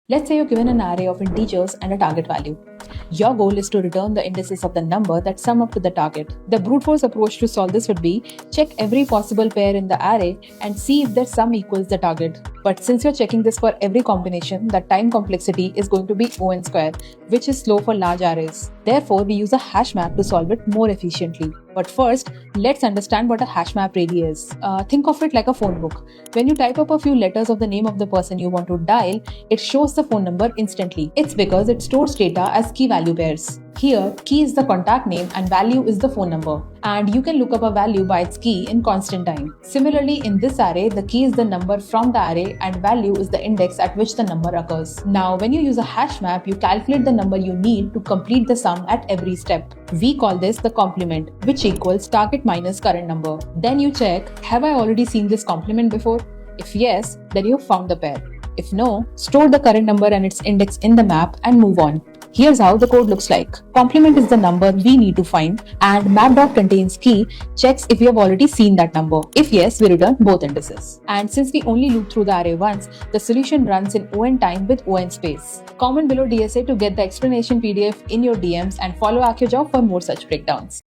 Let's say you're given an array of integers and a target value. Your goal is to return the indices of the number that sum up to the target. The brute force approach to solve this would be check every possible pair in the array and see if their sum equals the target. But since you're checking this for every combination, the time complexity is going to be O(n square, which is slow for large arrays. Therefore, we use a hash map to solve it more efficiently. But first, let's understand what a hash map really is. Think of it like a phone book. When you type up a few letters of the name of the person you want to dial, it shows the phone number instantly. It's because it stores data as key value pairs. Here, key is the contact name and value is the phone number. And you can look up a value by its key in constant time. Similarly, in this array, the key is the number from the array and value is the index at which the number occurs. Now, when you use a hash map, you calculate the number you need to complete the sum at every step. We call this the complement, which equals target minus current number. Then you check, have I already seen this complement before? If yes, then you've found the pair. If no, store the current number and its index in the map and move on. Here's how the code looks like. Complement is the number we need to find and map.contains key checks if we have already seen that number. If yes, we return both indices. And since we only loop through the array once, the solution runs in O(n) time with O(n) space. Comment below DSA to get the explanation PDF in your DMs and follow Accujob for more such breakdowns.